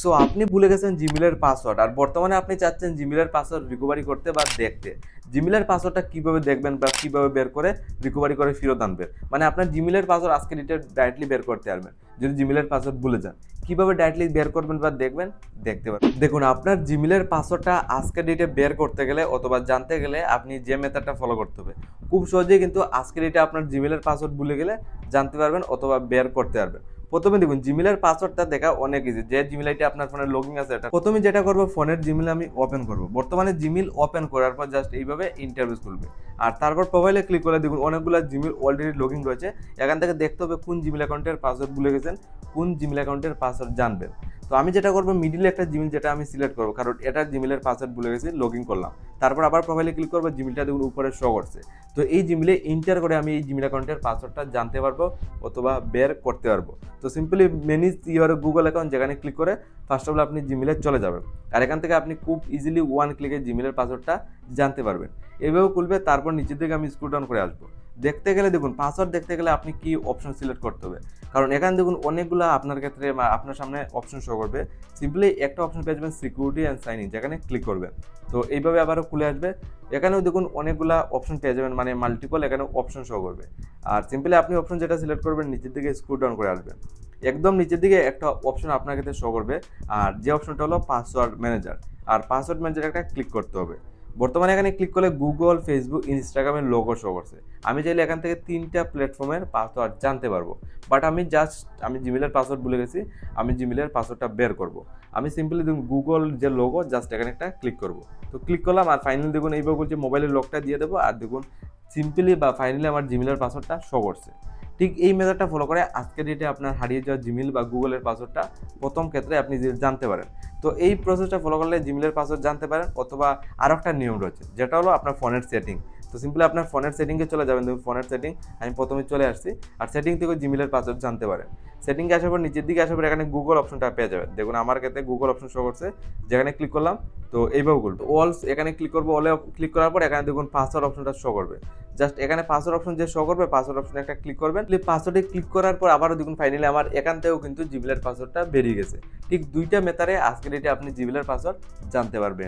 So আপনি ভুলে গেছেন জিমেলের পাসওয়ার্ড আর বর্তমানে আপনি চাচ্ছেন জিমেলের পাসওয়ার্ড রিকভারি করতে বা দেখতে। জিমেলের পাসওয়ার্ডটা কিভাবে দেখবেন বা কিভাবে বের করে রিকভারি করে ফেরত আনবেন, মানে আপনার জিমেলের পাসওয়ার্ড আজকে ডেটে ডাইরেক্টলি বের করতে পারবেন যদি জিমেলের পাসওয়ার্ড ভুলে যান। কিভাবে ডাইরেক্টলি বের করবেন বা দেখবেন, দেখতে পারবেন। দেখুন, আপনার জিমেলের পাসওয়ার্ডটা আজকে ডেটে বের করতে গেলে অথবা জানতে গেলে আপনি যে মেথডটা ফলো করতে হবে, খুব সহজেই কিন্তু আজকে ডেটে আপনার জিমেলের পাসওয়ার্ড ভুলে গেলে জানতে পারবেন অথবা বের করতে পারবেন। প্রথমে দেখুন, জিমেলের পাসওয়ার্ডটা দেখা অনেক ইজি। যে জিমেল আইডি আপনার ফোনে লগইন আছে, এটা প্রথমে যেটা করবো, ফোনের জিমেল আমি ওপেন করব। বর্তমানে জিমেল ওপেন করার পর জাস্ট এইভাবে ইন্টারভিউ খুলবে, আর তারপর প্রোফাইলে ক্লিক করে দেখুন অনেকগুলো জিমেল অলরেডি লগইন রয়েছে। এখান থেকে দেখতে হবে কোন জিমেল অ্যাকাউন্টের পাসওয়ার্ড ভুলে গেছেন, কোন জিমেল অ্যাকাউন্টের পাসওয়ার্ড জানবেন। তো আমি যেটা করবো, মিডিলে একটা জিমেল যেটা আমি সিলেক্ট করবো, কারণ এটার জিমেলের পাসওয়ার্ড ভুলে গেছি, লগইন করলাম। তারপর আবার প্রোফাইলে ক্লিক করবো, জিমেলটা দেখুন উপরে শো করছে। তো এই জিমেলে এন্টার করে আমি এই জিমেল অ্যাকাউন্টের পাসওয়ার্ডটা জানতে পারবো অথবা বের করতে পারবো। তো simply manage your Google account যেখানে ক্লিক করে ফার্স্ট অফ অল আপনি জিমেলে চলে যাবেন, আর এখান থেকে আপনি খুব ইজিলি ওয়ান ক্লিকে জিমেলের পাসওয়ার্ডটা জানতে পারবেন। এভাবে খুলবে, তারপর নিচের দিকে আমি স্ক্রল ডাউন করে আসবো। দেখতে গেলে দেখুন, পাসওয়ার্ড দেখতে গেলে আপনি কি অপশন সিলেক্ট করতে হবে, কারণ এখানে দেখুন অনেকগুলো আপনার ক্ষেত্রে আপনার সামনে অপশন শো করবে। সিম্পলি একটা অপশন পেয়ে যাবেন সিকিউরিটি অ্যান্ড সাইন ইন, যেখানে ক্লিক করবেন। তো এইভাবে আবারও খুলে আসবে। এখানেও দেখুন অনেকগুলা অপশন পেয়ে যাবেন, মানে মাল্টিপল এখানে অপশন শো করবে। আর সিম্পলি আপনি অপশন যেটা সিলেক্ট করবেন, নিচের দিকে স্ক্রল ডাউন করে আসবেন। একদম নিচের দিকে একটা অপশন আপনার ক্ষেত্রে শো করবে, আর যে অপশনটা হলো পাসওয়ার্ড ম্যানেজার। আর পাসওয়ার্ড ম্যানেজার একটা ক্লিক করতে হবে। বর্তমানে এখানে ক্লিক করলে গুগল, ফেসবুক, ইনস্টাগ্রামের লোগো শো করছে। আমি চাইলে এখান থেকে 3টা প্ল্যাটফর্মের পাসওয়ার্ড জানতে পারবো, বাট আমি জিমেলের পাসওয়ার্ড ভুলে গেছি। আমি জিমেলের পাসওয়ার্ডটা বের করব। আমি সিম্পলি দেখুন গুগল যে লোগো, জাস্ট এখানে একটা ক্লিক করব। তো ক্লিক করলাম, আর ফাইনালি দেখুন এইভাবে বলছে মোবাইলের লকটা দিয়ে দেবো, আর দেখুন সিম্পলি বা ফাইনালি আমার জিমেলের পাসওয়ার্ডটা শো করছে। ঠিক এই মেথডটা ফলো করে আজকের ডেটে আপনার হারিয়ে যাওয়া জিমেল বা গুগলের পাসওয়ার্ডটা প্রথম ক্ষেত্রে আপনি জানতে পারেন। তো এই প্রসেসটা ফলো করলে জিমেলের পাসওয়ার্ড জানতে পারেন। অথবা আরও একটা নিয়ম রয়েছে, যেটা হলো আপনার ফোনের সেটিং। তো সিম্পলি আপনার ফোনের সেটিংয়ে চলে যাবেন। দেখুন ফোনের সেটিং আমি প্রথমে চলে আসছি, আর সেটিং থেকে জিমেলের পাসওয়ার্ড জানতে পারেন। সেটিংয়ে আসার পর নিচের দিকে আসার পর এখানে গুগল অপশনটা পেয়ে যাবেন। দেখুন আমার ক্ষেত্রে গুগল অপশন শো করছে, যেখানে ক্লিক করলাম। তো এইভাবে করবো অলস, এখানে ক্লিক করবো। অলে ক্লিক করার পর এখানে দেখুন পাসওয়ার্ড অপশনটা শো করবে। জাস্ট এখানে পাসওয়ার্ড অপশন যে শো করবে, পাসওয়ার্ড অপশনে একটা ক্লিক করবেন। পাসওয়ার্ডে ক্লিক করার পর আবারও দেখুন ফাইনালি আমার এখান থেকেও কিন্তু জিমেলের পাসওয়ার্ডটা বেরিয়ে গেছে। ঠিক দুইটা মেথডে আজকের ডেটে আপনি জিমেলের পাসওয়ার্ড জানতে পারবেন।